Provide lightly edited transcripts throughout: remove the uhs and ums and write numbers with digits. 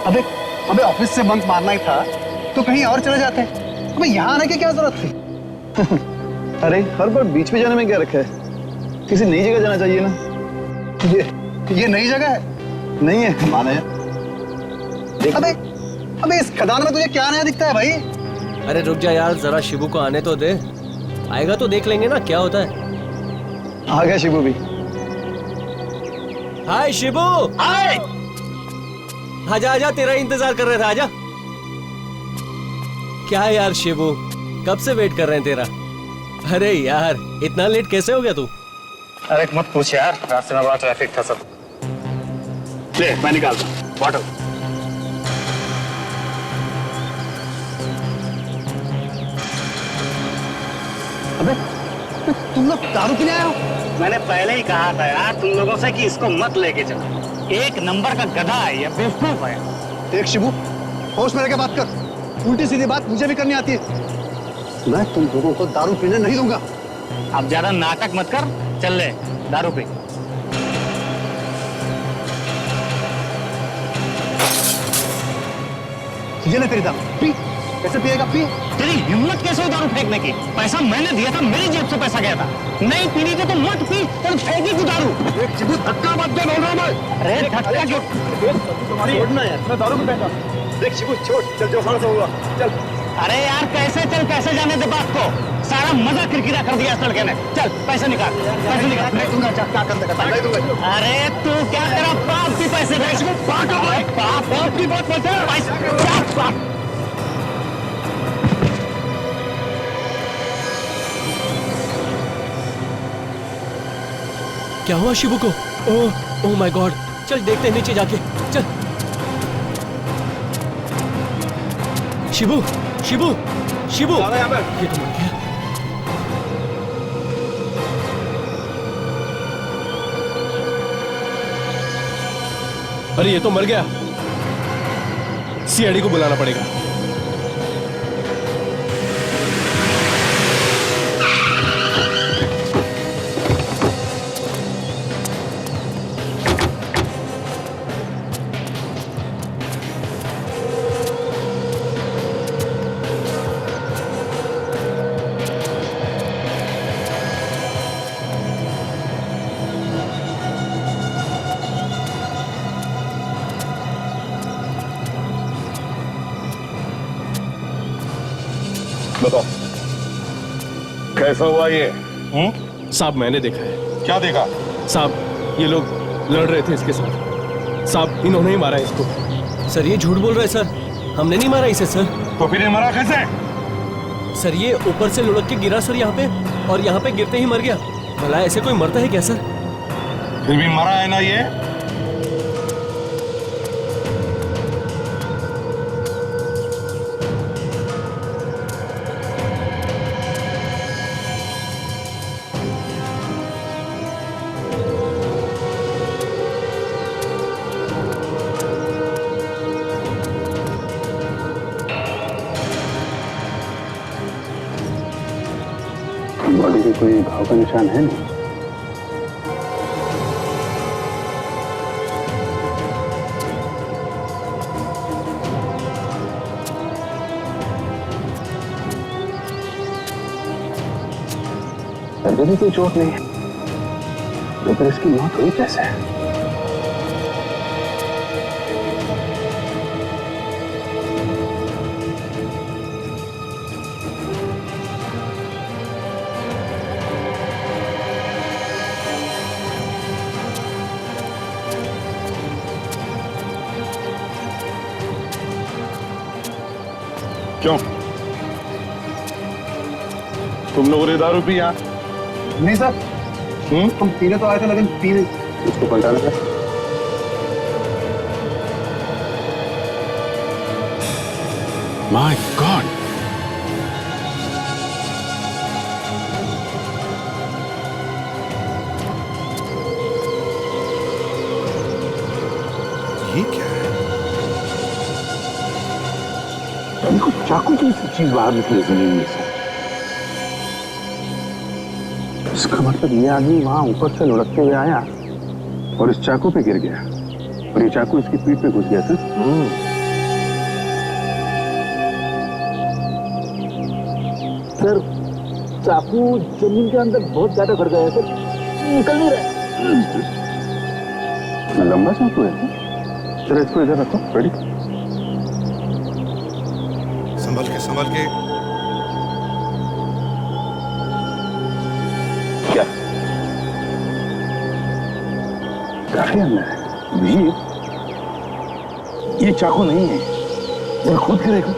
अबे अबे ऑफिस से बंक मारना ही था तो कहीं और चले जाते। अबे यहाँ आने की क्या जरूरत थी? अरे हर बार बीच में जाने में क्या रखा है, किसी नई जगह जाना चाहिए ना। ये नई जगह है? नहीं है माने। अबे अबे इस खदान में तुझे क्या नया दिखता है भाई? अरे रुक जा यार, जरा शिबू को आने तो दे, आएगा तो देख लेंगे ना क्या होता है। आ गया शिबू भी। हाय शिबू। हाय। आजा आजा, तेरा इंतजार कर रहे थे, आजा। क्या है यार शिबू, कब से वेट कर रहे हैं तेरा। अरे यार इतना लेट कैसे हो गया तू? अरे मत पूछ यार, रास्ते में बड़ा ट्रैफिक था सब। ले मैं निकालता हूँ बॉटल। अबे तुम लोग दारू पीने आए हो? मैंने पहले ही कहा था यार तुम लोगों से कि इसको मत लेके चलो, एक नंबर का गधा है ये, बेवकूफ है। देख शिबू, होश में रह के बात कर, उल्टी सीधी बात मुझे भी करनी आती है। मैं तुम लोगों को दारू पीने नहीं दूंगा। अब ज्यादा नाटक मत कर, चल ले दारू पी। ये ले तेरी दारू, पी। कैसे पिएगा? पी। तेरी हिम्मत कैसे हो दारू फेंकने की? पैसा मैंने दिया था, मेरी जेब से पैसा गया था। नहीं पीनी थी तो मत पी, तो फेंकी तू दारू। देख शिबू, धक्का मत दे, बोल रहा हूं मैं। अरे धक्का क्यों? छोड़ना यार, मैं दारू में बैठा। देख शिबू छोड़, चल जो खाना होगा चल। अरे यार कैसे चल, कैसे जाने दे बात को, सारा मजा किरकिरा कर दिया इस लड़के ने। चल पैसे निकाल, पैसे निकाल। नहीं दूंगा, क्या कर देगा? नहीं दूंगा। अरे तू क्या, तेरा बाप भी पैसे दे। बाप की बात बोलते हैं, क्या बाप? क्या हुआ शिबू को? ओह माय गॉड, चल देखते हैं नीचे जाके, चल। शिबू शिबू शिबू, ये तो मर गया। अरे ये तो मर गया, सीआईडी को बुलाना पड़ेगा। बताओ कैसा हुआ ये? साहब मैंने देखा है। क्या देखा? साहब ये लोग लड़ रहे थे इसके साथ। साहब इन्होंने ही मारा इसको। सर ये झूठ बोल रहा है सर, हमने नहीं मारा इसे सर। तो फिर ये मरा कैसे? सर ये ऊपर से लुढ़क के गिरा सर यहाँ पे, और यहाँ पे गिरते ही मर गया। भला ऐसे कोई मरता है क्या सर? फिर भी मरा है ना ये? बॉडी पे कोई घाव का निशान है नहीं? सर्जरी की चोट नहीं है तो फिर इसकी मौत हुई कैसे? क्यों तुम लोगों ने दारू पी? यहाँ नहीं सर, तुम पीने तो आए थे लेकिन पीने इसको पलटाना था। माय गॉड, ये क्या है? देखो चाकू की चीज बाहर निकली जमीन में से। इसका मतलब ये आदमी वहां ऊपर से लुढ़कते हुए आया और इस चाकू पे गिर गया और ये चाकू इसकी पीठ पे घुस गया था। सर चाकू जमीन के अंदर बहुत ज्यादा भर गया है सर, निकल नहीं रहा है। लंबा चाकू है। चलो इसको इधर रखो। रेडी? संभल के संभल के। क्या काफी अंदर है नहीं, ये चाकू नहीं है। जरा खोद के देखो।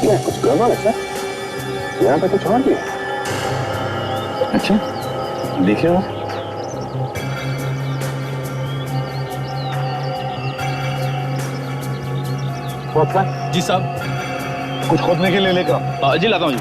क्या कुछ गड़बड़ है सर? यहाँ पे कुछ और भी है। अच्छा देखिए और। जी साहब। कुछ खोदने के लिए लेकर जी लाता हूँ जी।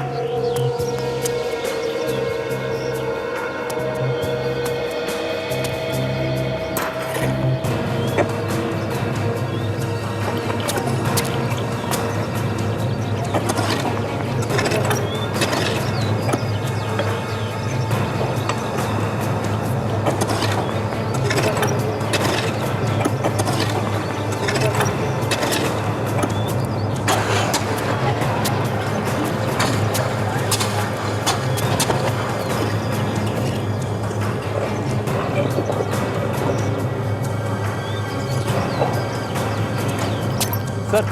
सर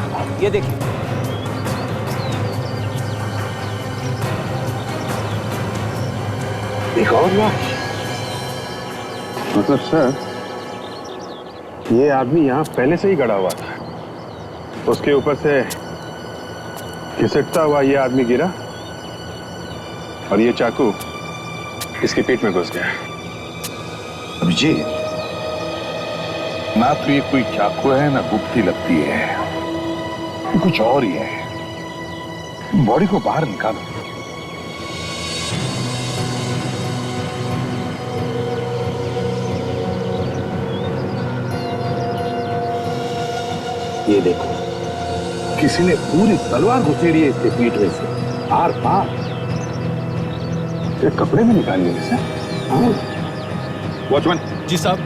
ये देखिए। एक और लाश। मतलब सर ये आदमी यहाँ पहले से ही गड़ा हुआ था, उसके ऊपर से घिसटता हुआ ये आदमी गिरा और ये चाकू इसकी पीठ में घुस गया। अभिजीत, ना तो ये कोई चाकू है ना गुप्ती लगती है, ये कुछ और ही है। बॉडी को बाहर निकालो। ये देखो, किसी ने पूरी तलवार घुसेड़ी है इसके पीठ में से आर पार। कपड़े में निकाल लिए सर। हाँ वॉचमैन जी साहब।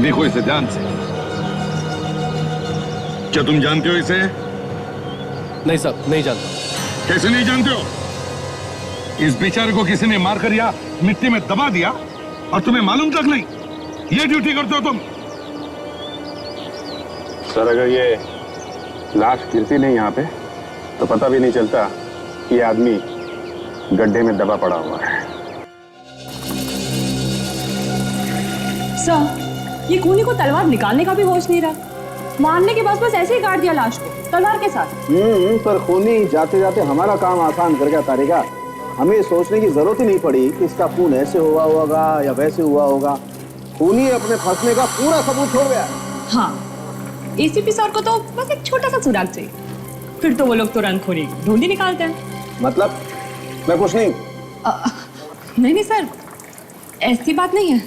देखो इसे ध्यान से। क्या तुम जानते हो इसे? नहीं साहब, नहीं जानता। कैसे नहीं जानते हो? इस बेचारे को किसी ने मारकर या मिट्टी में दबा दिया और तुम्हें मालूम तक नहीं। ये ड्यूटी करते हो तुम। सर अगर ये लाश गिरती नहीं यहाँ पे तो पता भी नहीं चलता कि ये आदमी गड्ढे में दबा पड़ा हुआ है। सर, ये खूनी को तलवार निकालने का भी होश नहीं रहा। मारने के बाद बस ऐसे ही काट दिया लाश को तलवार के साथ। पर खूनी जाते जाते हमारा काम आसान कर गया तारिका। हमें सोचने की जरूरत ही नहीं पड़ी कि इसका खून ऐसे हुआ होगा या वैसे हुआ होगा। खूनी अपने फंसने का पूरा सबूत छोड़ गया। हाँ, एसीपी सर को तो बस एक छोटा सा सुराग चाहिए, फिर तो वो लोग तुरंत खूनी ढूंढी निकालते हैं। मतलब मैं कुछ नहीं। नहीं सर, ऐसी बात नहीं है।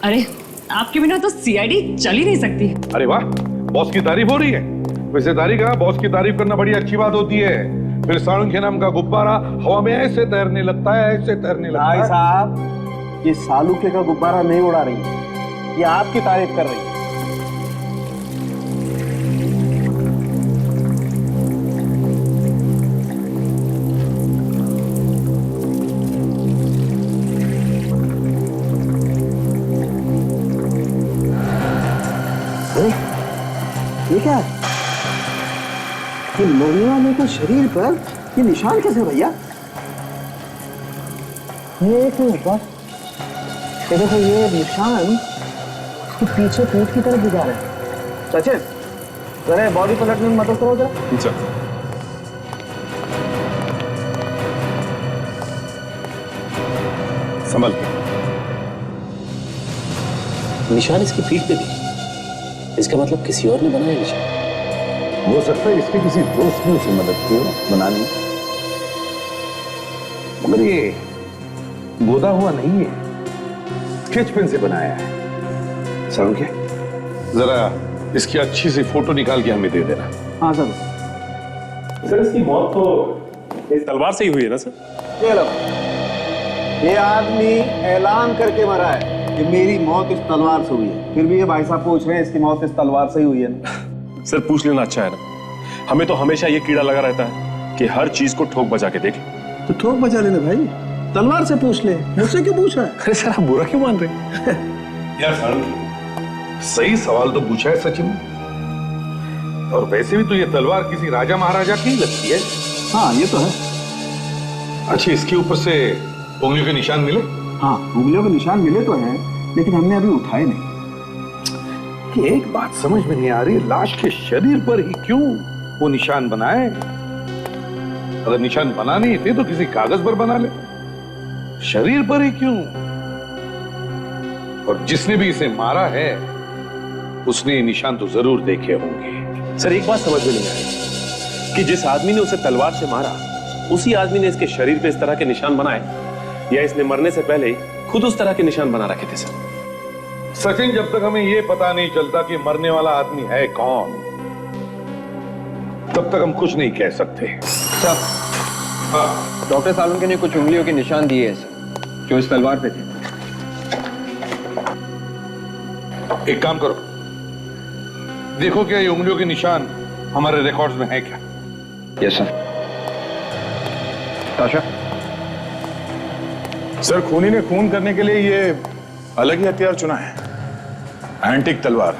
अरे आपके बिना तो सीआईडी चल ही नहीं सकती। अरे वाह, बॉस की तारीफ हो रही है। वैसे तारिका, बॉस की तारीफ करना बड़ी अच्छी बात होती है। फिर साळुंखे नाम का गुब्बारा हवा में ऐसे तैरने लगता है, ऐसे तैरने लगता है। भाई साहब, ये सालुके का गुब्बारा नहीं उड़ा रही, ये आपकी तारीफ कर रही है। ये क्या है? ये मोहनिया में तो शरीर पर ये निशान कैसे भैया? ये एक मिनट बस, ये देखो ये निशान इसके पीछे पीठ की तरफ दिखा रहे हैं। सचिन, जरा बॉडी पलटने में मदद करो जरा। संभल के। निशान इसकी पीठ पे भी, इसका मतलब किसी और ने बनाया निशान। हो सकता है इसके किसी दोस्त ने उसे मदद की बनाने में, मगर ये गोदा हुआ नहीं है, स्केच पेन से बनाया है। साळुंखे, जरा इसकी अच्छी सी फोटो निकाल के हमें दे देना। हाँ सर। सर इसकी मौत तो इस तलवार से ही हुई है ना सर? ये लो, ये आदमी ऐलान करके मरा है कि मेरी मौत इस तलवार से हुई है। फिर भी ये भाई साहब पूछ रहे हैं इसकी मौत इस तलवार से ही हुई है ना? सर पूछ लेना अच्छा है ना, हमें तो हमेशा ये कीड़ा लगा रहता है कि हर चीज को ठोक बजा के देख। तो ठोक बजा लेना भाई, तलवार से पूछ ले, मुझसे क्यों पूछ रहा है? अरे सर आप बुरा क्यों मान रहे हैं? यार सारुण, सही सवाल तो पूछा है सचिन, और वैसे भी तो ये तलवार किसी राजा महाराजा की लगती है। हाँ ये तो है। अच्छा, इसके ऊपर से उंगलियों के निशान मिले? हाँ उंगलियों के निशान मिले तो हैं, लेकिन हमने अभी उठाए नहीं। कि एक बात समझ में नहीं आ रही, लाश के शरीर पर ही क्यों वो निशान बनाए? अगर निशान बनाने ही थे तो किसी कागज पर बना ले, शरीर पर ही क्यों? और जिसने भी इसे मारा है उसने ये निशान तो जरूर देखे होंगे। सर एक बात समझ में नहीं आई कि जिस आदमी ने उसे तलवार से मारा उसी आदमी ने इसके शरीर पे इस तरह के निशान बनाए, या इसने मरने से पहले ही खुद उस तरह के निशान बना रखे थे? सर सचिन, जब तक हमें यह पता नहीं चलता कि मरने वाला आदमी है कौन, तब तक हम कुछ नहीं कह सकते। सर, हाँ, डॉक्टर सालुंके ने कुछ उंगलियों के निशान दिए हैं सर, जो इस तलवार पे थे। एक काम करो, देखो क्या ये उंगलियों के निशान हमारे रिकॉर्ड्स में है क्या? Yes sir. ताशा, सर खूनी ने खून करने के लिए ये अलग ही हथियार चुना है, एंटिक तलवार,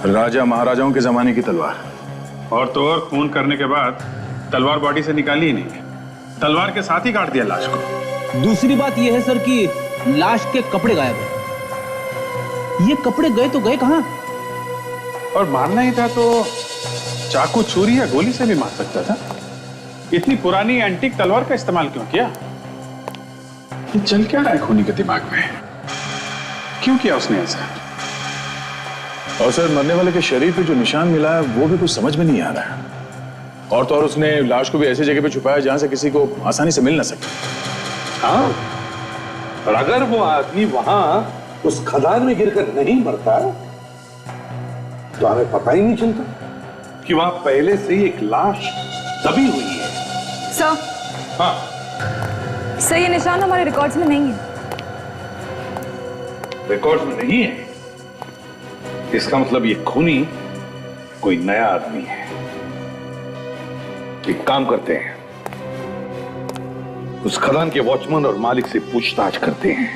राजा महाराजाओं के जमाने की तलवार। और तो और खून करने के बाद तलवार बॉडी से निकाली ही नहीं, तलवार के साथ ही काट दिया लाश को। दूसरी बात यह है सर कि लाश के कपड़े गायब हैं। ये कपड़े गए तो गए कहां? और मारना ही था तो चाकू, छुरी या गोली से भी मार सकता था। इतनी पुरानी एंटीक तलवार का इस्तेमाल क्यों किया? ये चल क्या रहा है खूनी के दिमाग में? क्यों किया उसने ऐसा? और सर मरने वाले के शरीर पे जो निशान मिला है वो भी कुछ समझ में नहीं आ रहा है। और तो और उसने लाश को भी ऐसी जगह पे छुपाया जहां से किसी को आसानी से मिल ना सके। हाँ, और अगर वो आदमी वहां उस खदान में गिरकर नहीं मरता तो हमें पता ही नहीं चलता कि वहां पहले से ही एक लाश दबी हुई है। सर, हाँ सर ये निशान हमारे रिकॉर्ड्स में नहीं है। रिकॉर्ड्स में नहीं है? इसका मतलब ये खूनी कोई नया आदमी है। एक काम करते हैं, उस खदान के वॉचमैन और मालिक से पूछताछ करते हैं,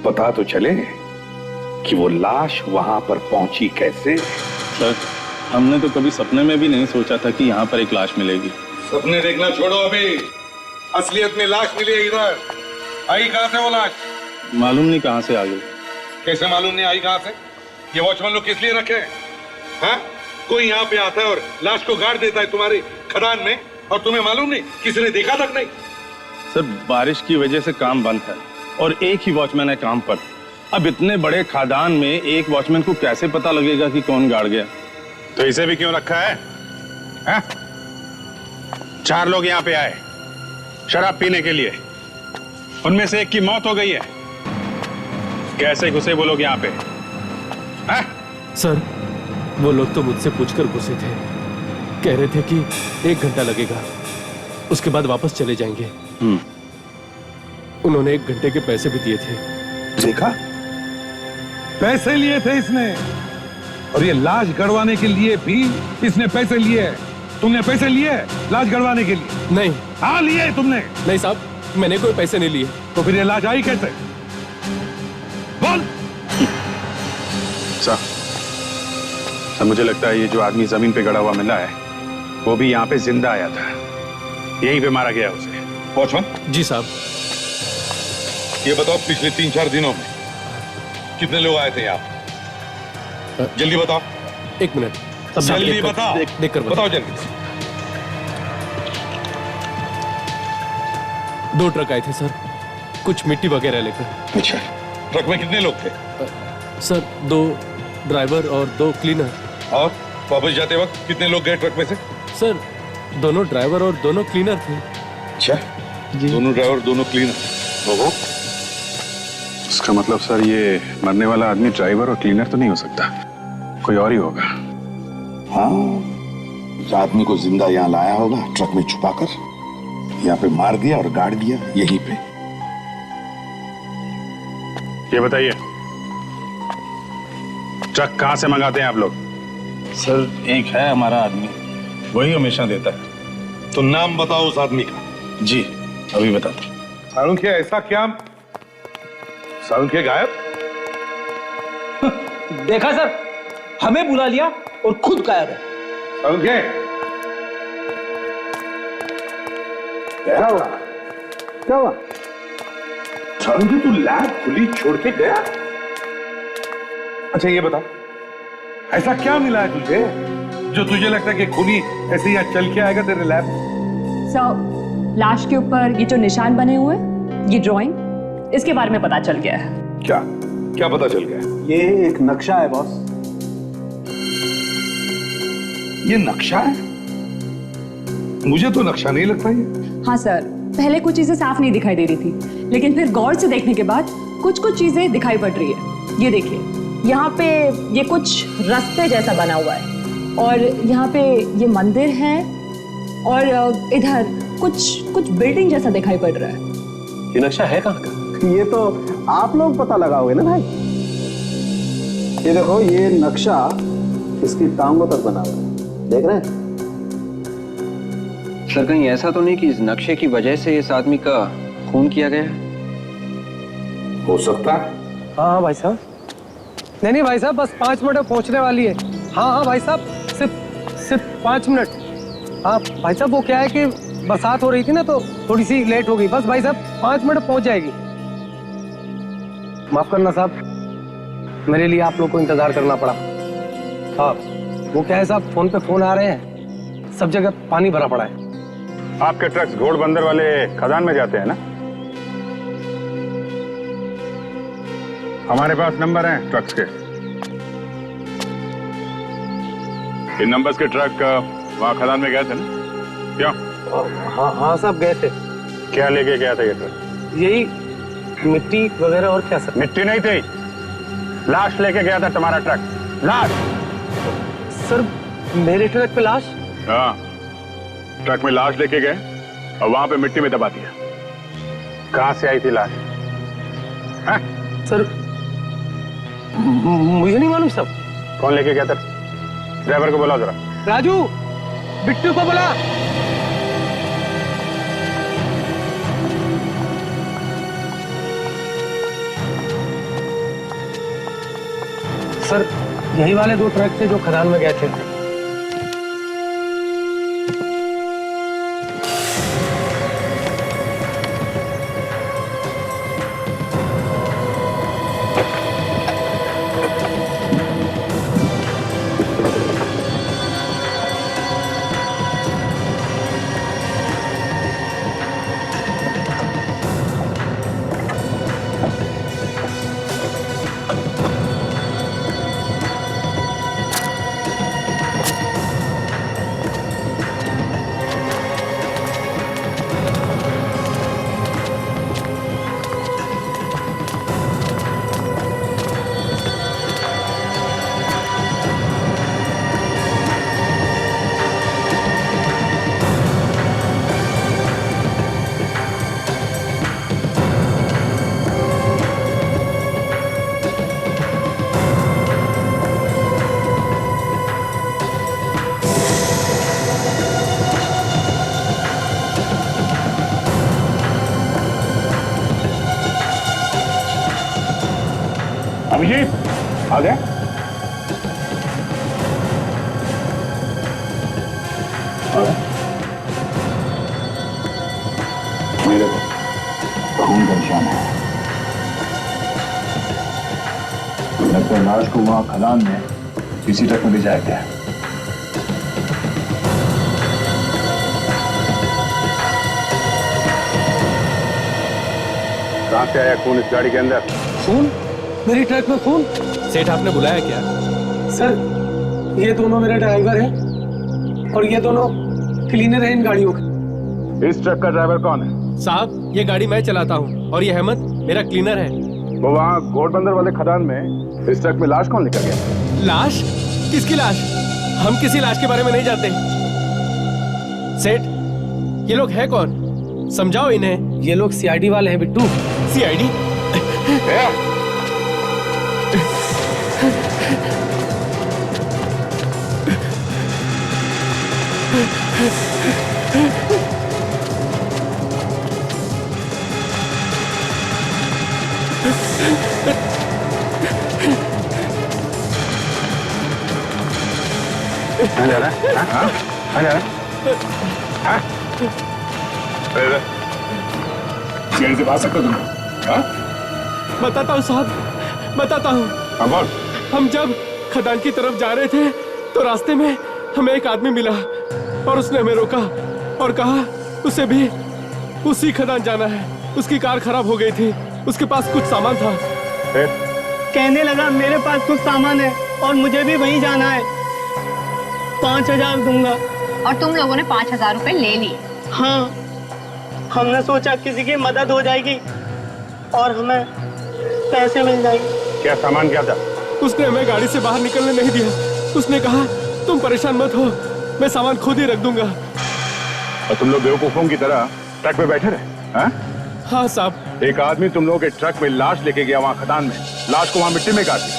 पता तो चले कि वो लाश वहां पर पहुंची कैसे। सर हमने तो कभी सपने में भी नहीं सोचा था कि यहाँ पर एक लाश मिलेगी। सपने देखना छोड़ो, अभी असलियत में लाश मिली है। इधर आई कहां से वो लाश? मालूम नहीं कहाँ से आ गई। कैसे मालूम नहीं आई कहां से? ये वॉचमैन लोग किस लिए रखे हैं? हाँ? कोई यहाँ पे आता है और लाश को गाड़ देता है तुम्हारी खदान में, और तुम्हें मालूम नहीं, किसी ने देखा तक नहीं। सर बारिश की वजह से काम बंद है और एक ही वॉचमैन है काम पर। अब इतने बड़े खादान में एक वॉचमैन को कैसे पता लगेगा कि कौन गाड़ गया? तो इसे भी क्यों रखा है? हाँ? 4 लोग यहाँ पे आए शराब पीने के लिए, उनमें से एक की मौत हो गई है। कैसे घुसे वो लोग यहाँ पे? हाँ? सर वो लोग तो मुझसे पूछकर घुसे थे, कह रहे थे कि 1 घंटा लगेगा, उसके बाद वापस चले जाएंगे। उन्होंने 1 घंटे के पैसे भी दिए थे। देखा, पैसे लिए थे इसने, और ये लाश गड़वाने के लिए भी इसने पैसे लिए हैं। तुमने पैसे लिए लाश गड़वाने के लिए? नहीं। हाँ लिए तुमने? नहीं साहब, मैंने कोई पैसे नहीं लिए। तो फिर ये लाश आई कैसे? बोल। सर मुझे लगता है ये जो आदमी जमीन पे गड़ा हुआ मिला है वो भी यहाँ पे जिंदा आया था, यहीं पे मारा गया उसे। वॉचमैन जी साहब। ये बताओ, पिछले 3-4 दिनों में कितने लोग आए थे यहाँ? जल्दी बताओ। 1 मिनट, जल्दी बताओ। देखकर बताओ जल्दी। 2 ट्रक आए थे सर, कुछ मिट्टी वगैरह लेकर। अच्छा, ट्रक में कितने लोग थे? सर 2 ड्राइवर और 2 क्लीनर। और वापस जाते वक्त कितने लोग गए ट्रक में से? सर दोनों ड्राइवर और दोनों क्लीनर थे। अच्छा, दोनों ड्राइवर दोनों क्लीनर। इसका मतलब सर ये मरने वाला आदमी ड्राइवर और क्लीनर तो नहीं हो सकता, कोई और ही होगा। हाँ, उस आदमी को जिंदा यहाँ लाया होगा, ट्रक में छुपाकर यहाँ पे मार दिया और गाड़ दिया यहीं पे। ये बताइए, ट्रक कहां से मंगाते हैं आप लोग? सर एक है हमारा आदमी, वही हमेशा देता है। तो नाम बताओ उस आदमी का। जी अभी बताता हूँ। सालुंखे ऐसा क्या? सालुंखे गायब? देखा सर, हमें बुला लिया और खुद गायब है। सालुंखे क्या हुआ? क्या हुआ? सालुंखे तू लैब खुली छोड़ के गया? अच्छा ये बता, ऐसा क्या मिला है तुझे जो तुझे लगता है कि खूनी ऐसे यहाँ चल के आएगा तेरे लैब? सर, लाश के ऊपर ये जो निशान बने हुए हैं, ये ड्राइंग, इसके बारे में पता चल गया है। क्या क्या पता चल गया? ये एक नक्शा है बॉस। ये नक्शा है? मुझे तो नक्शा नहीं लगता ये। हाँ सर, पहले कुछ चीजें साफ नहीं दिखाई दे रही थी, लेकिन फिर गौर से देखने के बाद कुछ कुछ चीजें दिखाई पड़ रही है। ये देखिए, यहाँ पे ये कुछ रास्ते जैसा बना हुआ है, और यहाँ पे ये मंदिर है, और इधर कुछ बिल्डिंग जैसा दिखाई पड़ रहा है। ये नक्शा है कहाँ का? ये तो आप लोग पता लगाओगे ना भाई। ये देखो, ये नक्शा इसकी टांगों तक बना हुआ है, देख रहे हैं? सर कहीं ऐसा तो नहीं कि इस नक्शे की वजह से इस आदमी का खून किया गया है? हो सकता है। हाँ भाई साहब। नहीं भाई साहब, बस 5 मिनट में पहुंचने वाली है। हाँ भाई साहब, सिर्फ 5 मिनट। हाँ भाई साहब, वो क्या है कि बरसात हो रही थी ना, तो थोड़ी सी लेट हो गई। बस भाई साहब 5 मिनट पहुंच जाएगी। माफ करना साहब, मेरे लिए आप लोग को इंतजार करना पड़ा। हाँ वो क्या है साहब, फोन पे फोन आ रहे हैं, सब जगह पानी भरा पड़ा है। आपके ट्रक्स घोड़बंदर वाले खदान में जाते हैं ना? हमारे पास नंबर हैं ट्रक्स के। इन नंबर्स के ट्रक वहां खदान में गए थे ना? क्यों? हाँ साहब गए थे। क्या लेके गया था ये ट्रक? यही मिट्टी वगैरह। और क्या सर? मिट्टी नहीं थी, लाश लेके गया था तुम्हारा ट्रक। लाश? सर मेरे ट्रक पे लाश? हाँ, ट्रक में लाश लेके गए और वहां पे मिट्टी में दबा दिया। कहां से आई थी लाश? हाँ? सर मुझे नहीं मालूम सब। कौन लेके गया था? ड्राइवर को बुलाओ जरा। राजू, बिट्टू को बुला। सर यही वाले 2 ट्रक थे जो खदान में गए थे। अभिजीत आ गया? मेरे खून का निशान है। लगता है लाश को वहां खदान में किसी ट्रक में ले जाया गया। कहां से आया खून इस गाड़ी के अंदर? खून? मेरी ट्रक में खून? सेठ आपने बुलाया क्या? सर ये दोनों मेरे ड्राइवर हैं और ये दोनों क्लीनर हैं इन गाड़ियों के। इस ट्रक का ड्राइवर कौन है? साहब ये गाड़ी मैं चलाता हूँ और ये अहमद मेरा क्लीनर है। वो वहाँ घोड़बंदर वाले खदान में इस ट्रक में लाश कौन लेकर गया? लाश? किसकी लाश? हम किसी लाश के बारे में नहीं जानते। सेठ, ये लोग है कौन? समझाओ इन्हें। ये लोग सीआईडी वाले हैं बिट्टू। सीआईडी? जेल से भाग सकते तुम? बताता हूँ साहब, बताता हूँ। हम जब खदान की तरफ जा रहे थे तो रास्ते में हमें एक आदमी मिला और उसने हमें रोका और कहा उसे भी उसी खदान जाना है। उसकी कार खराब हो गई थी, उसके पास कुछ सामान था। कहने लगा मेरे पास कुछ सामान है और मुझे भी वहीं जाना है, 5,000 दूंगा। और तुम लोगों ने 5,000 रुपए ले लिए? हाँ, हमने सोचा किसी की मदद हो जाएगी और हमें पैसे मिल जाएंगे। क्या सामान क्या था? उसने हमें गाड़ी से बाहर निकलने नहीं दिया। उसने कहा तुम परेशान मत हो, मैं सामान खुद ही रख दूंगा। और तुम लोग बेवकूफों की तरह ट्रक में बैठे रहे? हाँ साहब। एक आदमी तुम लोगों के ट्रक में लाश लेके गया वहां खदान में, लाश को वहां मिट्टी में गाड़ दिया,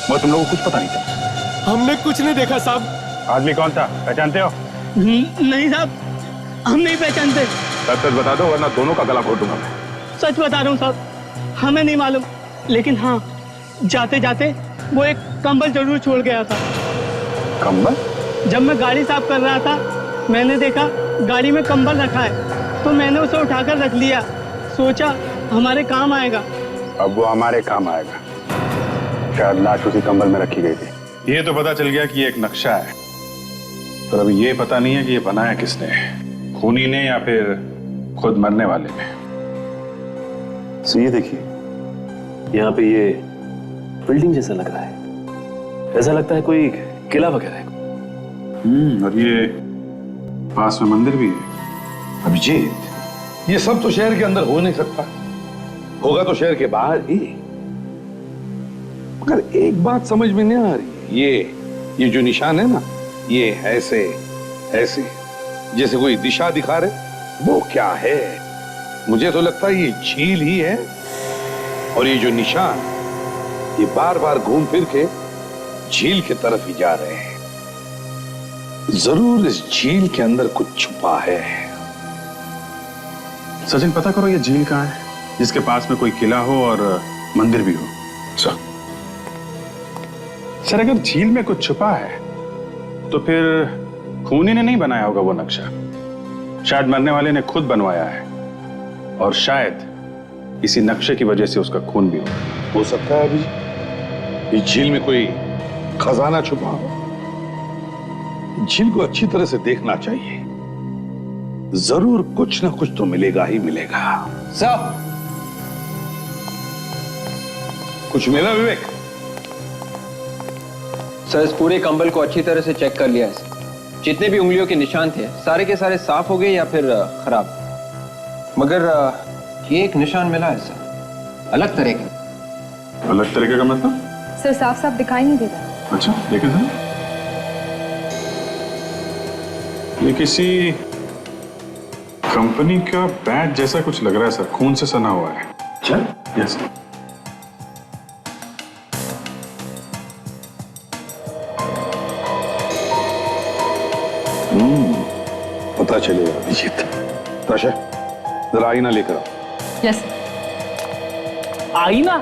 मगर तुम लोगों को कुछ पता नहीं था। हमने कुछ नहीं देखा साहब। आदमी कौन था, पहचानते हो? नहीं साहब, हम नहीं पहचानते। सच बता दो वरना दोनों का गला घोट दूंगा मैं। सच बता रहा हूँ साहब, हमें नहीं मालूम, लेकिन हाँ, जाते जाते वो एक कंबल जरूर छोड़ गया था। कंबल? जब मैं गाड़ी साफ कर रहा था मैंने देखा गाड़ी में कंबल रखा है, तो मैंने उसे उठाकर रख लिया, सोचा हमारे काम आएगा। अब वो हमारे काम आएगा। शायद लाश उसी कंबल में रखी गई थी। ये तो पता चल गया कि ये एक नक्शा है, पर अभी ये पता नहीं है कि ये बनाया किसने, खूनी ने या फिर खुद मरने वाले ने। सो ये देखिए, यहाँ पे ये बिल्डिंग जैसा लग रहा है, ऐसा लगता है कोई किला वगैरह है। और ये पास में मंदिर भी है। अभिजीत, ये सब तो शहर के अंदर हो नहीं सकता, होगा तो शहर के बाहर ही। मगर एक बात समझ में नहीं आ रही, ये जो निशान है ना, ये ऐसे ऐसे जैसे कोई दिशा दिखा रहे, वो क्या है? मुझे तो लगता है ये झील ही है, और ये जो निशान ये बार बार घूम फिर के झील की तरफ ही जा रहे हैं। जरूर इस झील के अंदर कुछ छुपा है। सचिन, पता करो ये झील कहाँ है, जिसके पास में कोई किला हो और मंदिर भी हो। सर, अगर झील में कुछ छुपा है तो फिर खूनी ने नहीं बनाया होगा वो नक्शा, शायद मरने वाले ने खुद बनवाया है, और शायद इसी नक्शे की वजह से उसका खून भी हो सकता है अभी इस झील में कोई खजाना छुपा हो। झील को अच्छी तरह से देखना चाहिए, जरूर कुछ ना कुछ तो मिलेगा ही मिलेगा। साहब, कुछ मिला विवेक? सर, इस पूरे कंबल को अच्छी तरह से चेक कर लिया है। जितने भी उंगलियों के निशान थे सारे के सारे साफ हो गए या फिर खराब, मगर ये एक निशान मिला है सर, अलग तरह का। अलग तरीके का मतलब? सर, साफ साफ दिखाई नहीं देता। अच्छा, देखें सर, ये किसी कंपनी का बैच जैसा कुछ लग रहा है सर, खून से सना हुआ है। अच्छा, यस। पता चलेगा अभिजीत। ताशा, जरा आईना लेकर आओ। यस। आईना?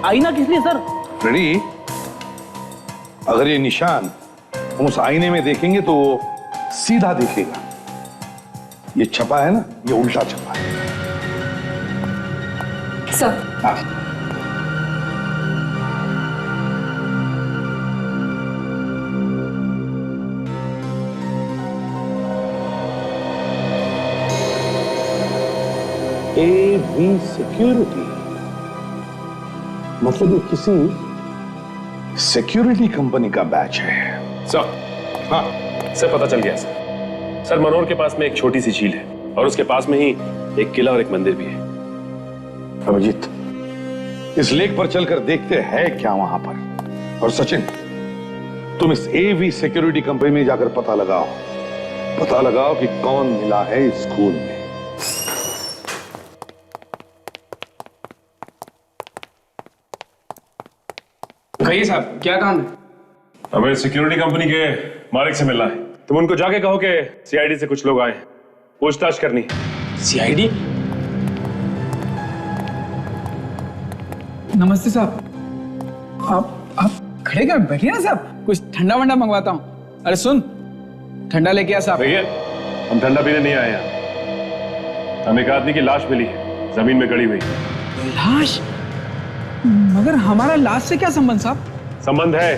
आईना किस लिए सर? रेडी? अगर ये निशान हम उस आईने में देखेंगे तो वो सीधा दिखेगा, ये छपा है ना, ये उल्टा छपा है। सर, AV सिक्योरिटी, मतलब ये किसी सिक्योरिटी कंपनी का बैच है। सर, हाँ सर, पता चल गया सर। सर, मनोर के पास में एक छोटी सी झील है और उसके पास में ही एक किला और एक मंदिर भी है। अभिजीत, इस लेक पर चलकर देखते हैं क्या वहां पर। और सचिन, तुम इस AV सिक्योरिटी कंपनी में जाकर पता लगाओ पता लगाओ कि कौन मिला है इस खून में। कहिए साहब, क्या काम है? हमें सिक्योरिटी कंपनी के मालिक से मिलना है। तुम उनको जाके कहो कि सीआईडी से कुछ लोग आए, पूछताछ करनी। सीआईडी? नमस्ते साहब। आप खड़े क्या, बैठिए ना साहब, कुछ ठंडा वंडा मंगवाता हूँ। अरे सुन, ठंडा लेके आ साहब। देखिए, हम ठंडा पीने नहीं आए यहाँ। हमें एक आदमी की लाश मिली है, जमीन में गड़ी हुई। लाश? मगर हमारा लाश से क्या संबंध साहब? संबंध है,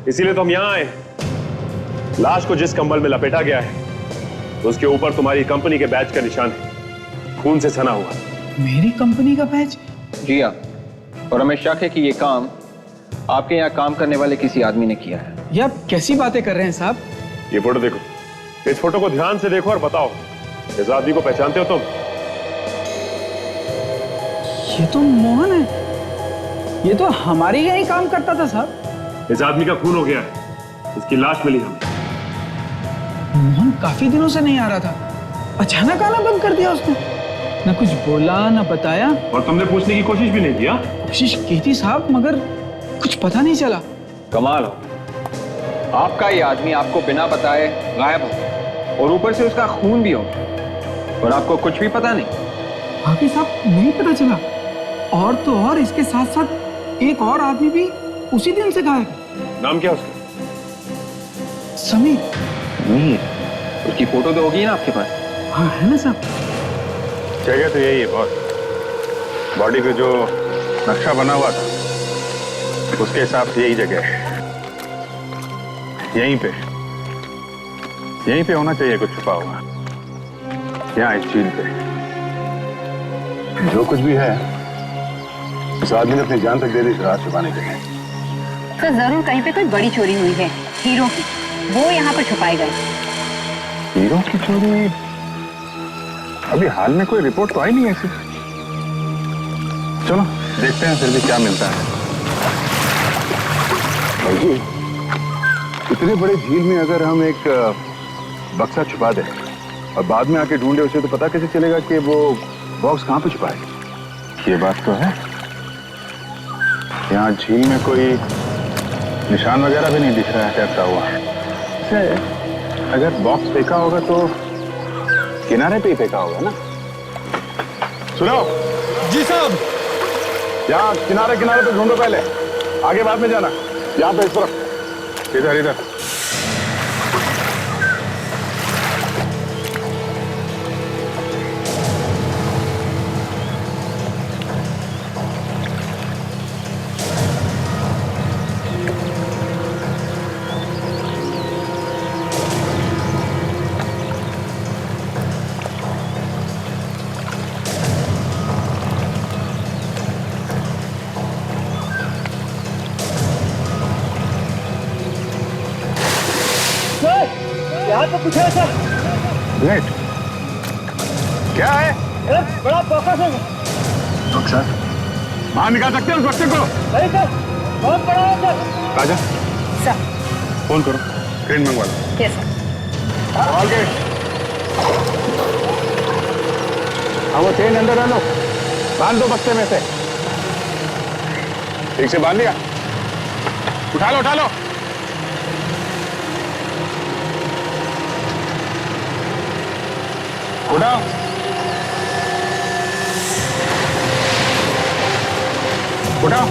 इसीलिए तो हम यहाँ आए। लाश को जिस कंबल में लपेटा गया है, उसके ऊपर तुम्हारी कंपनी के बैच का निशान है, खून से सना हुआ। मेरी कंपनी का बैच? जी हाँ, और हमें शक है कि ये काम आपके यहाँ काम करने वाले किसी आदमी ने किया है। ये आप कैसी बातें कर रहे हैं साहब? ये फोटो देखो, इस फोटो को ध्यान से देखो और बताओ, इस आदमी को पहचानते हो तुम? ये तो मोहन है, ये तो हमारे यहाँ ही काम करता था साहब। इस आदमी का खून हो गया है, इसकी लाश मिली हमें। मोहन काफी दिनों से नहीं आ रहा था, अचानक आना बंद कर दिया उसने। ना कुछ बोला ना बताया। और तुमने पूछने की कोशिश भी नहीं किया? कोशिश की थी साहब, मगर कुछ पता नहीं चला। कमाल हो, आपका ये आदमी आपको बिना बताए गायब हो, और ऊपर से उसका खून भी हो, और आपको कुछ भी पता नहीं। बाकी साहब नहीं पता चला, और तो और इसके साथ साथ एक और आदमी भी उसी दिन से गायब है। नाम क्या उसका? समीर। उसकी फोटो तो होगी ना आपके पास? हाँ है ना साहब। जगह तो यही है बॉस, बॉडी पे जो नक्शा बना हुआ था उसके हिसाब से यही जगह है। यहीं पे होना चाहिए कुछ छुपा हुआ, यहाँ इस झील पे। जो कुछ भी है उस आदमी ने अपनी जान तक दे दी इस रात छुपाने के लिए। तो जरूर कहीं पे कोई बड़ी चोरी हुई है हीरो की, वो यहाँ पर छुपाए गए। हीरो की चोरी? अभी हाल में कोई रिपोर्ट तो आई नहीं ऐसी। चलो देखते हैं फिर भी क्या मिलता है। भाई जी, इतने बड़े झील में अगर हम एक बक्सा छुपा दें और बाद में आके ढूंढे उसे, तो पता कैसे चलेगा कि वो बॉक्स कहाँ पे छुपा है? ये बात तो है, यहाँ झील में कोई निशान वगैरह भी नहीं दिख रहा है टैपता हुआ। अगर बॉक्स फेंका होगा तो किनारे पे ही फेंका होगा ना? सुनो जी साहब। यहाँ किनारे किनारे पे ढूंढो, पहले आगे बाद में जाना। यहाँ पे इस तरफ, इधर इधर। यहाँ तो कुछ है सर। वेट, क्या है? बड़ा फोकस है बक्सा बाहर निकाल सकते हैं उस बक्से को? नहीं सर, बहुत बड़ा है सर। राजा सर फोन करो, ट्रेन मंगवा लो। Yes sir. संभाल के। हाँ वो चेन अंदर डालो, बांध दो बक्से में से। ठीक से बांध लिया? उठा लो उठा लो। उठाओ। उठाओ,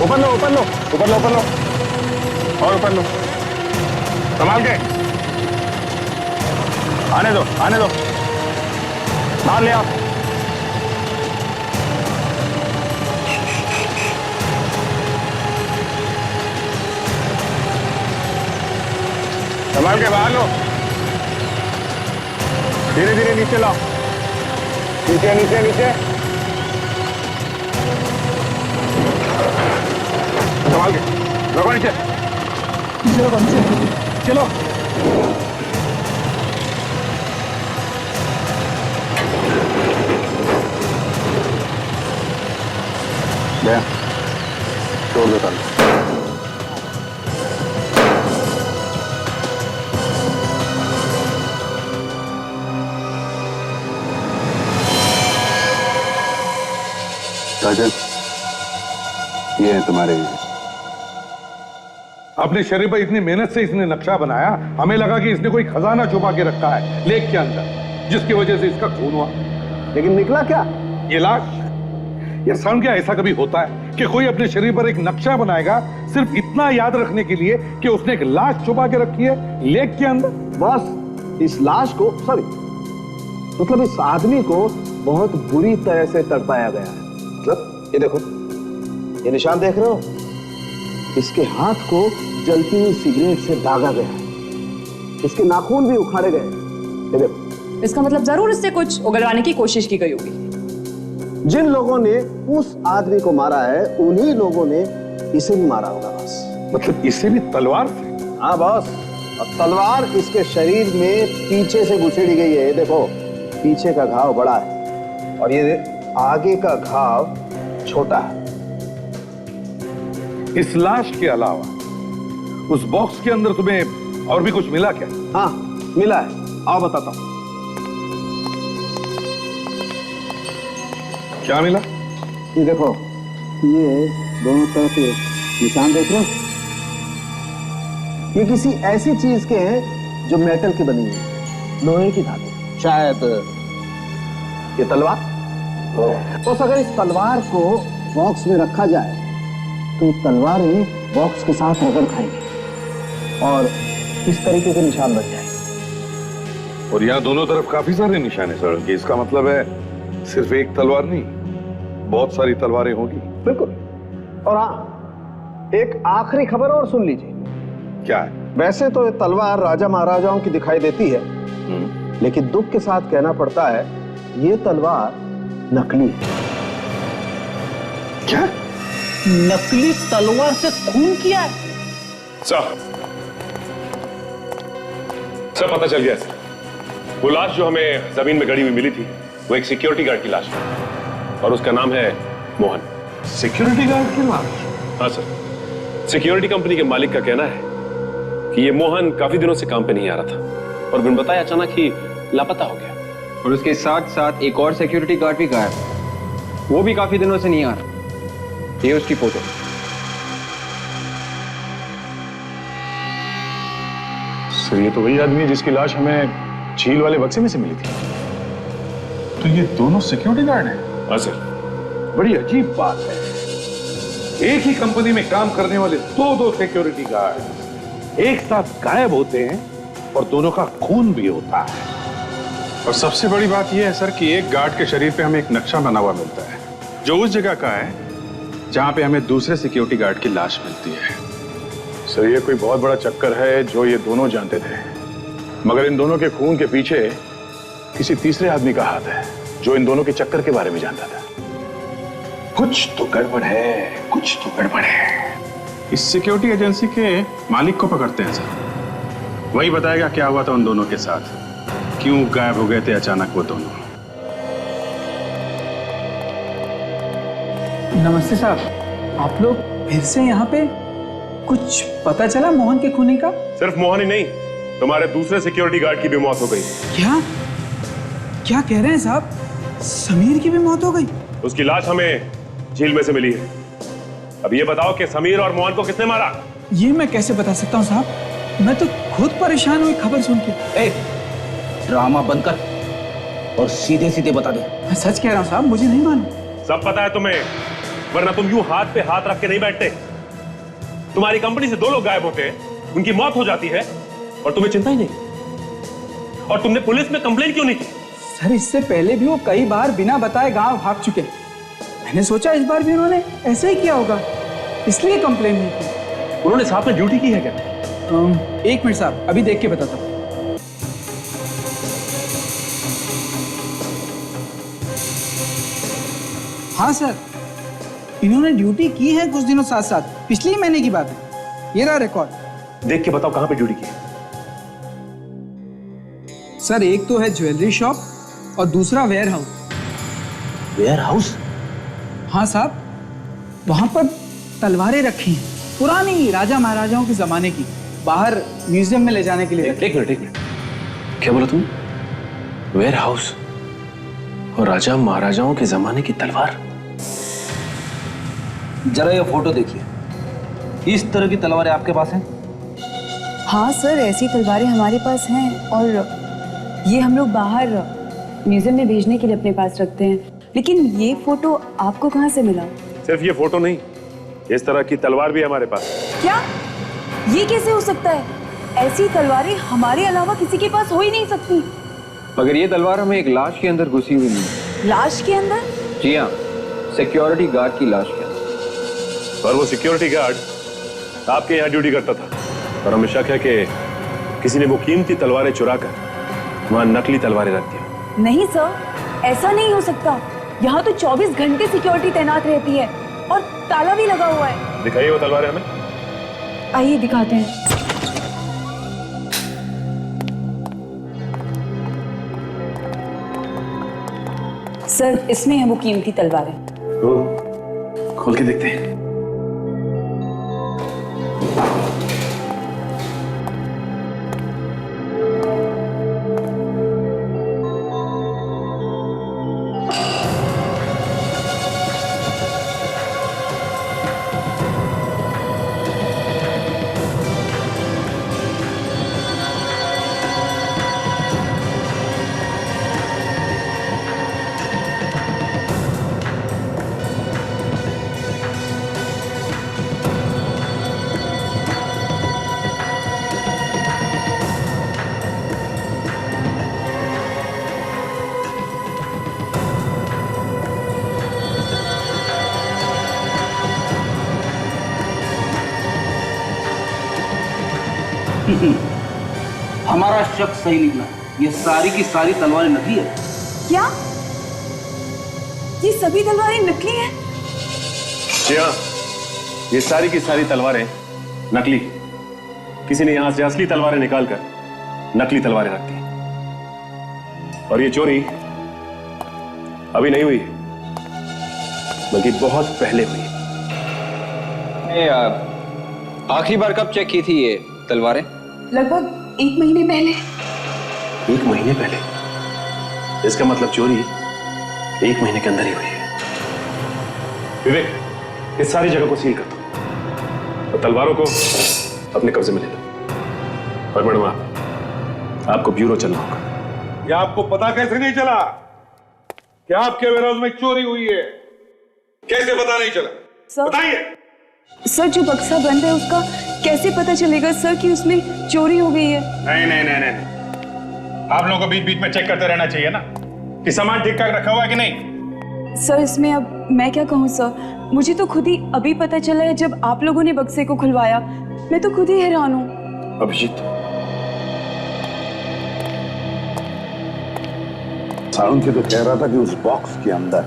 ऊपर लो ऊपर लो ऊपर लो ऊपर लो, और ऊपर लो, संभाल के। आने दो आने दो, बाहर ले आओ। संभाल के बाहर लो, धीरे धीरे नीचे लाओ, नीचे नीचे नीचे, संभाल के रखो नीचे। चलो गया, छोड़ दो ताला। राजन, ये है तुम्हारे। अपने शरीर पर इतनी मेहनत से इसने नक्शा बनाया, हमें लगा कि इसने कोई खजाना छुपा के रखा है लेक के अंदर, जिसकी वजह से इसका खून हुआ। लेकिन निकला क्या? ये लाश। ये साउंड, क्या ऐसा कभी होता है कि कोई अपने शरीर पर एक नक्शा बनाएगा सिर्फ इतना याद रखने के लिए कि उसने एक लाश छुपा के रखी है लेक के अंदर? बस इस लाश को, सॉरी, मतलब इस आदमी को बहुत बुरी तरह से तड़पाया गया है। मतलब ये देखो, ये निशान देख रहे हो? इसके हाथ को जलती हुई सिगरेट से दागा गया है, इसके नाखून भी उखाड़े गए। ये देखो। इसका मतलब जरूर इससे कुछ उगलवाने की कोशिश की गई होगी। जिन लोगों ने उस आदमी को मारा है, उन्हीं लोगों ने इसे भी मारा होगा। बस मतलब इसे भी तलवार से? हाँ बॉस, और तलवार इसके शरीर में पीछे से घुसेड़ी गई है। ये देखो, पीछे का घाव बड़ा है और ये आगे का घाव छोटा है। इस लाश के अलावा उस बॉक्स के अंदर तुम्हें और भी कुछ मिला क्या? हाँ मिला है, आओ बताता हूं। क्या मिला? ये देखो, ये दोनों तरफ ये निशान देख रहे हो? ये किसी ऐसी चीज के हैं जो मेटल की बनी है, लोहे की धातु, शायद ये तलवार। तो अगर इस तलवार को बॉक्स में रखा जाए तो तलवारें बॉक्स के साथ रगड़ खाएंगे और इस तरीके के निशान बन जाएंगे। और यहाँ दोनों तरफ काफी सारे निशान है सर, कि इसका मतलब है सिर्फ एक तलवार नहीं, बहुत सारी तलवारें होगी। बिल्कुल। और हाँ, एक आखिरी खबर और सुन लीजिए। क्या है? वैसे तो ये तलवार राजा महाराजाओं की दिखाई देती है, लेकिन दुख के साथ कहना पड़ता है ये तलवार नकली है। क्या? नकली तलवार से खून किया है? सर पता चल गया सर। वो लाश जो हमें जमीन में गड़ी हुई मिली थी, वो एक सिक्योरिटी गार्ड की लाश है और उसका नाम है मोहन। सिक्योरिटी गार्ड की लाश? हाँ सर, सिक्योरिटी कंपनी के मालिक का कहना है कि ये मोहन काफी दिनों से काम पे नहीं आ रहा था और बिन बताए अचानक ही लापता हो गया। और उसके साथ साथ एक और सिक्योरिटी गार्ड भी गायब, वो भी काफी दिनों से नहीं आ रहा। ये उसकी फोटो। सर ये तो वही आदमी है जिसकी लाश हमें झील वाले बक्से में से मिली थी। तो ये दोनों सिक्योरिटी गार्ड हैं? हाँ सर। बड़ी अजीब बात है, एक ही कंपनी में काम करने वाले दो सिक्योरिटी गार्ड एक साथ गायब होते हैं और दोनों का खून भी होता है। और सबसे बड़ी बात यह है सर कि एक गार्ड के शरीर पे हमें एक नक्शा बना हुआ मिलता है जो उस जगह का है जहां पे हमें दूसरे सिक्योरिटी गार्ड की लाश मिलती है। सर ये कोई बहुत बड़ा चक्कर है जो ये दोनों जानते थे, मगर इन दोनों के खून के पीछे किसी तीसरे आदमी का हाथ है जो इन दोनों के चक्कर के बारे में जानता था। कुछ तो गड़बड़ है, कुछ तो गड़बड़ है। इस सिक्योरिटी एजेंसी के मालिक को पकड़ते हैं सर, वही बताएगा क्या हुआ था उन दोनों के साथ, क्यों गायब हो गए थे अचानक वो दोनों। नमस्ते साहब, आप लोग फिर से यहाँ पे? कुछ पता चला मोहन के खूनी का? सिर्फ मोहन ही नहीं, तुम्हारे दूसरे सिक्योरिटी गार्ड की भी मौत हो गई। क्या क्या कह रहे हैं साहब? समीर की भी मौत हो गई? उसकी लाश हमें झील में से मिली है। अब ये बताओ कि समीर और मोहन को किसने मारा? ये मैं कैसे बता सकता हूँ साहब, मैं तो खुद परेशान हुई खबर सुन के। ड्रामा बंद कर और सीधे सीधे बता दे। मैं सच कह रहा हूँ साहब, मुझे नहीं मालूम। सब पता है तुम्हें, वरना तुम यूं हाथ पे हाथ रख के नहीं बैठते। तुम्हारी कंपनी से 2 लोग गायब होते हैं, उनकी मौत हो जाती है और तुम्हें चिंता ही नहीं। और तुमने पुलिस में कंप्लेन क्यों नहीं की? सर इससे पहले भी वो कई बार बिना बताए गांव भाग चुके। मैंने सोचा इस बार भी उन्होंने ऐसे ही किया होगा, इसलिए कंप्लेन नहीं की। उन्होंने साथ में ड्यूटी की है क्या? 1 मिनट साहब, अभी देख के बताता हूँ। हाँ सर, इन्होंने ड्यूटी की है कुछ दिनों साथ साथ, पिछले महीने की बात है। ये रहा रिकॉर्ड। देख के बताओ कहां पे ड्यूटी की है। सर एक तो है ज्वेलरी शॉप और दूसरा वेयर हाउस। Ware house? हाँ साहब, वहां पर तलवारें रखी हैं, पुरानी राजा महाराजाओं के जमाने की, बाहर म्यूजियम में ले जाने के लिए। एक मिनट, क्या बोला तुम? वेयर हाउस और राजा महाराजाओं के जमाने की तलवार? जरा ये फोटो देखिए, इस तरह की तलवारें आपके पास हैं? हाँ सर, ऐसी तलवारें हमारे पास हैं और ये हम लोग बाहर म्यूजियम में भेजने के लिए अपने पास रखते हैं। लेकिन ये फोटो आपको कहाँ से मिला? सिर्फ ये फोटो नहीं, इस तरह की तलवार भी है हमारे पास। क्या? ये कैसे हो सकता है? ऐसी तलवारें हमारे अलावा किसी के पास हो ही नहीं सकती। मगर ये तलवार हमें एक लाश के अंदर घुसी हुई मिली। लाश के अंदर? जी हाँ, सिक्योरिटी गार्ड की लाश के अंदर। और वो सिक्योरिटी गार्ड आपके यहाँ ड्यूटी करता था और हमें शक है कि किसी ने वो कीमती तलवारें चुराकर वहां नकली तलवारें रख दी। नहीं सर, ऐसा नहीं हो सकता। यहाँ तो 24 घंटे सिक्योरिटी तैनात रहती है और ताला भी लगा हुआ है। दिखाइए वो तलवारें हमें। आइए दिखाते हैं। सर, इसमें है वो कीमती तलवारें। खोल के देखते हैं। हमारा शक सही निकला, ये सारी की सारी तलवारें नकली है। क्या? ये सभी तलवारें नकली हैं? जी हाँ, ये सारी की सारी तलवारें नकली। किसी ने यहां से असली तलवारें निकालकर नकली तलवारें रख दी। और ये चोरी अभी नहीं हुई, बल्कि बहुत पहले हुई। आखिरी बार कब चेक की थी ये तलवारें? लगभग 1 महीने पहले। 1 महीने पहले? इसका मतलब चोरी 1 महीने के अंदर ही हुई है। विवेक, इस सारी जगह को सील कर दो और तलवारों को अपने कब्जे में ले लो। और मैडम, आपको ब्यूरो चलना होगा। ये आपको पता कैसे नहीं चला कि आपके वेयरहाउस में चोरी हुई है? कैसे पता नहीं चला? बताइए। सर, जो बक्सा बंद है उसका कैसे पता चलेगा सर कि उसमें चोरी हो गई है? नहीं नहीं नहीं नहीं, आप लोगों को बीच बीच में चेक करते रहना चाहिए ना कि सामान ठीक ठाक रखा हुआ है कि नहीं। सर, इसमें अब मैं क्या कहूँ सर, मुझे तो खुद ही अभी पता चला है जब आप लोगों ने बक्से को खुलवाया। मैं तो खुद ही हैरान हूँ। अभिजीत, सारुण के तो कह रहा था कि उस बॉक्स के अंदर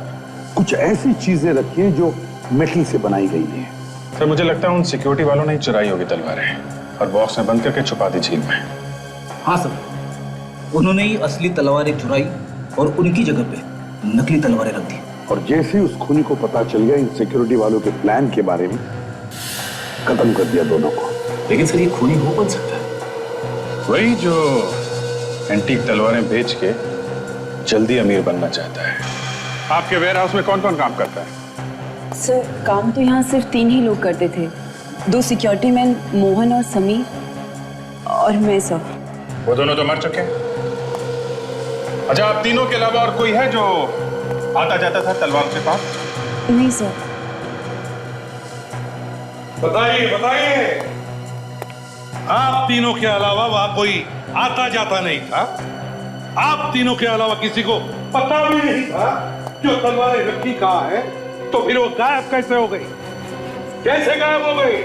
कुछ ऐसी चीजें रखी हैं जो मेटल से बनाई गई हैं। सर, मुझे लगता है उन सिक्योरिटी वालों ने ही चुराई होगी तलवारें और बॉक्स में बंद करके छुपा दी झील में। हाँ सर, उन्होंने ही असली तलवारें चुराई और उनकी जगह पे नकली तलवारें रख दी। और जैसे ही उस खूनी को पता चल गया इन सिक्योरिटी वालों के प्लान के बारे में, खत्म कर दिया दोनों को। लेकिन सर, ये खूनी हो कौन सकता है? वही जो एंटीक तलवारें बेच के जल्दी अमीर बनना चाहता है। आपके वेयरहाउस में कौन कौन काम करता है? सर, काम तो यहाँ सिर्फ 3 ही लोग करते थे। 2 सिक्योरिटी मैन, मोहन और समीर, और मैं सर। वो दोनों तो मर चुके हैं। अच्छा, आप तीनों के अलावा और कोई है जो आता जाता था तलवार के पास? नहीं सर। बताइए बताइए, आप तीनों के अलावा वहां कोई आता जाता नहीं था? आप तीनों के अलावा किसी को पता भी नहीं था जो तलवारें रखी कहाँ है? तो फिर वो गायब कैसे हो गई? कैसे गायब हो गई?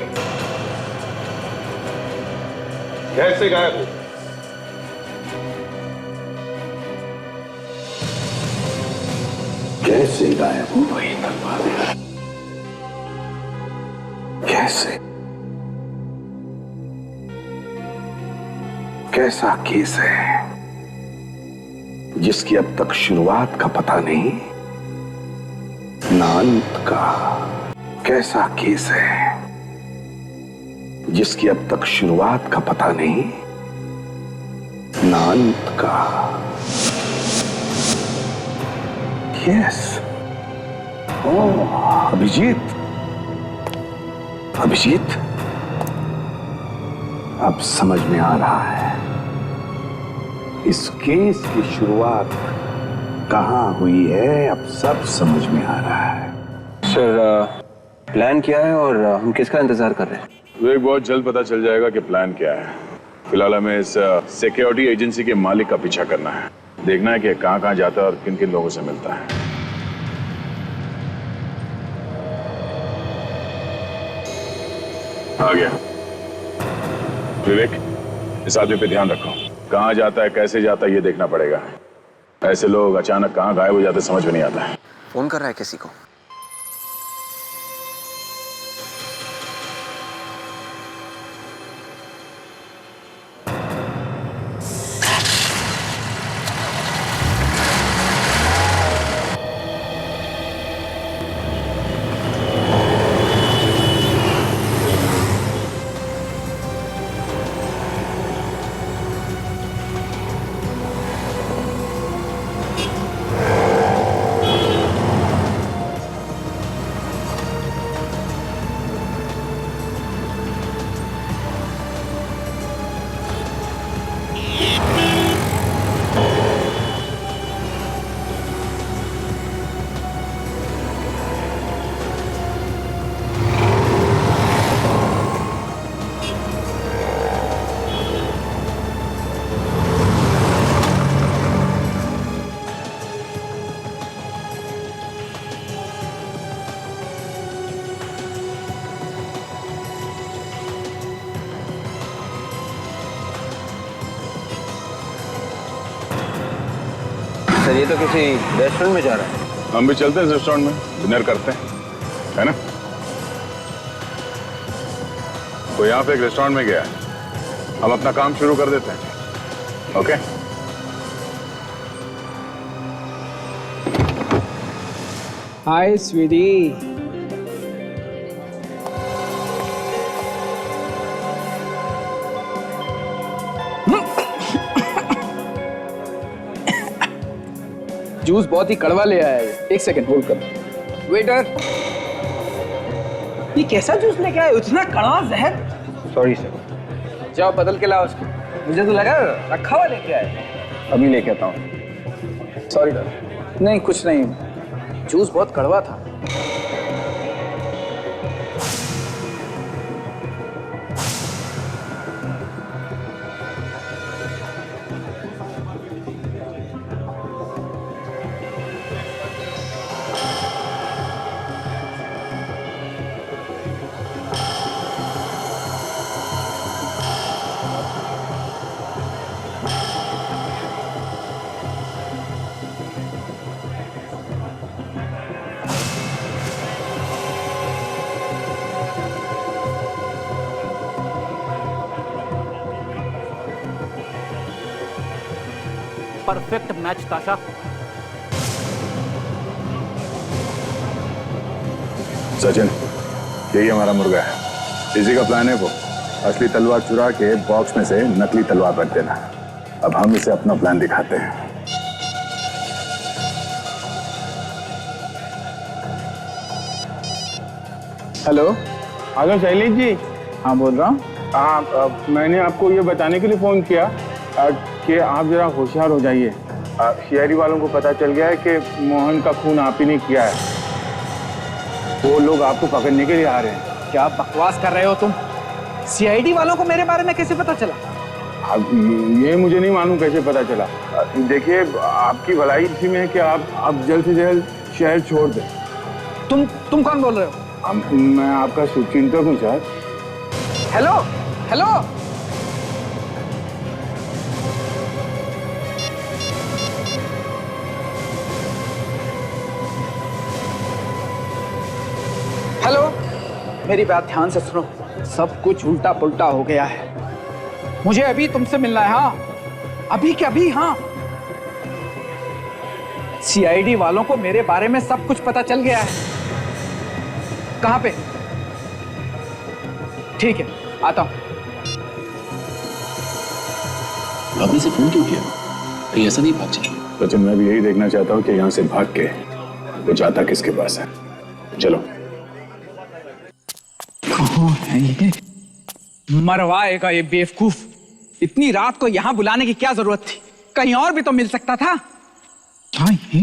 कैसे गायब हो? कैसे गायब हो गई तलवारें? कैसे? कैसा केस है जिसकी अब तक शुरुआत का पता नहीं, ना अंत का? कैसा केस है जिसकी अब तक शुरुआत का पता नहीं, ना अंत का? यस, ओह अभिजीत, अभिजीत, अब समझ में आ रहा है इस केस की शुरुआत कहां हुई है। अब सब समझ में आ रहा है। सर, प्लान क्या है और हम किसका इंतजार कर रहे हैं? विवेक, बहुत जल्द पता चल जाएगा कि प्लान क्या है। फिलहाल हमें इस सिक्योरिटी एजेंसी के मालिक का पीछा करना है, देखना है कि कहां कहां जाता है और किन किन लोगों से मिलता है। आ गया। विवेक, इस आदमी पे ध्यान रखो, कहां जाता है, कैसे जाता है, ये देखना पड़ेगा। ऐसे लोग अचानक कहां गायब हो जाते समझ में नहीं आता है। फोन कर रहा है किसी को? सर, ये तो किसी रेस्टोरेंट में जा रहा है। हम भी चलते हैं इस रेस्टोरेंट में, डिनर करते हैं, है ना? तो यहाँ पे एक रेस्टोरेंट में गया है, हम अपना काम शुरू कर देते हैं। ओके? हाय स्वीटी। जूस बहुत ही कड़वा ले आया है। एक सेकंड होल्ड कर। वेटर, ये कैसा जूस लेके आए? इतना कड़वा जहर। Sorry sir. जाओ बदल के लाओ उसको। मुझे तो लगा रखा हुआ लेके आए। अभी लेके आता हूँ। सॉरी डर। नहीं कुछ नहीं, जूस बहुत कड़वा था। परफेक्ट मैच ताशा। सचिन, यही हमारा मुर्गा है। इसी का प्लान है वो असली तलवार चुरा के बॉक्स में से नकली तलवार रख देना। अब हम इसे अपना प्लान दिखाते हैं। Hello hello Shailesh ji. हाँ बोल रहा हूँ। मैंने आपको ये बताने के लिए फ़ोन किया कि आप जरा होशियार हो जाइए। सीआईडी वालों को पता चल गया है कि मोहन का खून आप ही ने किया है। वो लोग आपको पकड़ने के लिए आ रहे हैं। क्या बकवास कर रहे हो तुम? सीआईडी वालों को मेरे बारे में कैसे पता चला? अब ये मुझे नहीं मालूम कैसे पता चला। देखिए, आपकी भलाई इसी में है कि आप जल्द से जल्द शहर छोड़ दें। तुम कौन बोल रहे हो? मैं आपका शुभचिंतक हूँ सर। हेलो हेलो, हेलो, मेरी बात ध्यान से सुनो। सब कुछ उल्टा पुल्टा हो गया है। मुझे अभी तुमसे मिलना है। हाँ, अभी के अभी। हाँ, सीआईडी वालों को मेरे बारे में सब कुछ पता चल गया है। कहां पे? ठीक है, आता हूं। आपने से फोन क्यों किया? कहीं ऐसा नहीं भाग जाए? सचिन, मैं भी यही देखना चाहता हूँ कि यहाँ से भाग के वो जाता किसके पास है। चलो। कहाँ है ये? मरवाएगा ये बेवकूफ। इतनी रात को यहां बुलाने की क्या जरूरत थी? कहीं और भी तो मिल सकता था। क्या ये?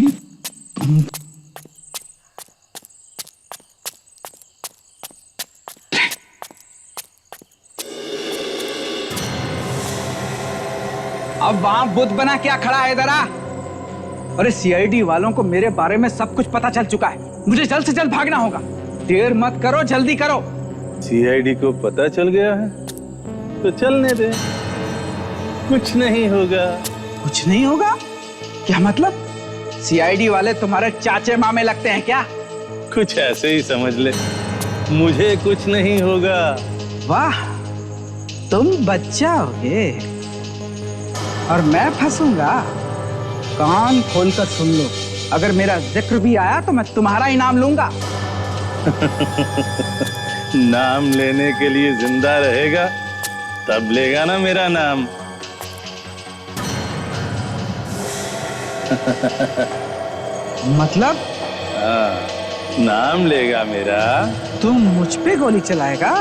अब वहां बुद्ध बना क्या खड़ा है इधर आ? अरे सीआईडी वालों को मेरे बारे में सब कुछ पता चल चुका है। मुझे जल्द से जल्द भागना होगा। देर मत करो, जल्दी करो। सीआईडी को पता चल गया है तो चलने दे, कुछ नहीं होगा। कुछ नहीं होगा? क्या मतलब? सीआईडी वाले तुम्हारे चाचे मामे लगते हैं क्या? कुछ ऐसे ही समझ ले, मुझे कुछ नहीं होगा। वाह, तुम बच जाओगे और मैं फंसूंगा। कान खोलकर सुन लो, अगर मेरा जिक्र भी आया तो मैं तुम्हारा ही नाम लूंगा। नाम लेने के लिए जिंदा रहेगा तब लेगा ना मेरा नाम। मतलब? हाँ, नाम लेगा मेरा। तुम मुझ पे गोली चलाएगा?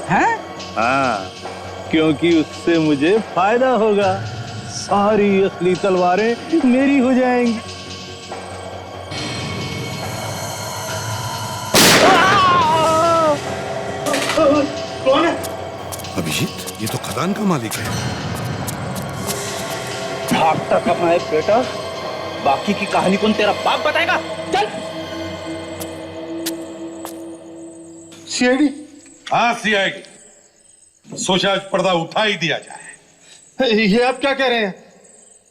हैं? हाँ, क्योंकि उससे मुझे फायदा होगा। सारी असली तलवारें मेरी हो जाएंगी। कौन है? अभिजीत, ये तो खदान का मालिक है। भागता कहाँ है बेटा? बाकी की कहानी कौन तेरा बाप बताएगा? चल। सीआईडी? हाँ सीआईडी। सोचा आज पर्दा उठा ही दिया जाए। ये आप क्या कह रहे हैं?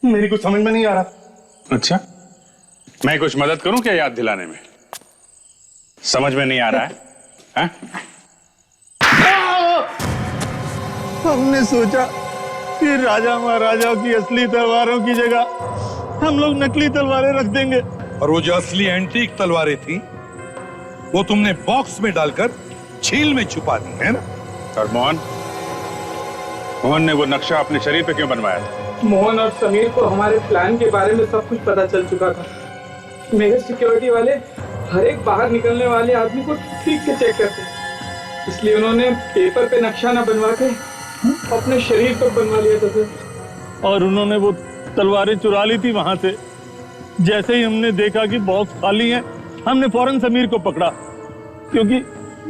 मेरी कुछ समझ में नहीं आ रहा। अच्छा, मैं कुछ मदद करूं क्या याद दिलाने में? समझ में नहीं आ रहा है? हमने सोचा कि राजा महाराजाओं की असली तलवारों की जगह हम लोग नकली तलवारें रख देंगे। और वो जो असली एंटीक तलवारें थी वो तुमने बॉक्स में डालकर झील में छुपा दी है ना? और मोहन ने वो नक्शा अपने शरीर पे क्यों बनवाया था? मोहन और समीर को हमारे प्लान के बारे में सब कुछ पता चल चुका था। मेरे सिक्योरिटी वाले हर एक बाहर निकलने वाले आदमी को ठीक से चेक करते हैं, इसलिए उन्होंने पेपर पे नक्शा ना बनवा के अपने शरीर पर बनवा लिया था सर। और उन्होंने वो तलवारें चुरा ली थी वहां से। जैसे ही हमने देखा कि बॉक्स खाली है, हमने फौरन समीर को पकड़ा, क्योंकि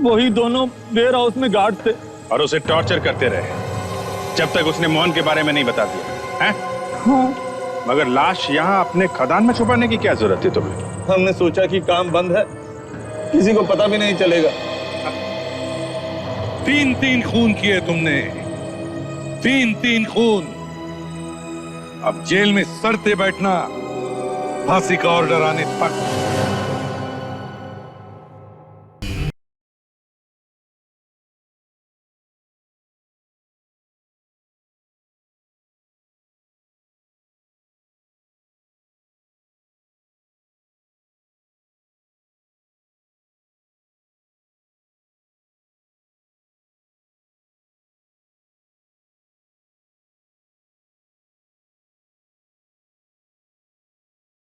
वही दोनों वेयर हाउस में गार्ड थे। और उसे टॉर्चर करते रहे जब तक उसने मोहन के बारे में नहीं बता दिया, हैं? हाँ। मगर लाश यहाँ अपने खदान में छुपाने की क्या जरूरत थी तुम्हें? हमने सोचा कि काम बंद है, किसी को पता भी नहीं चलेगा। 3-3 खून किए तुमने, 3-3 खून। अब जेल में सड़ते बैठना, फांसी का ऑर्डर आने तक।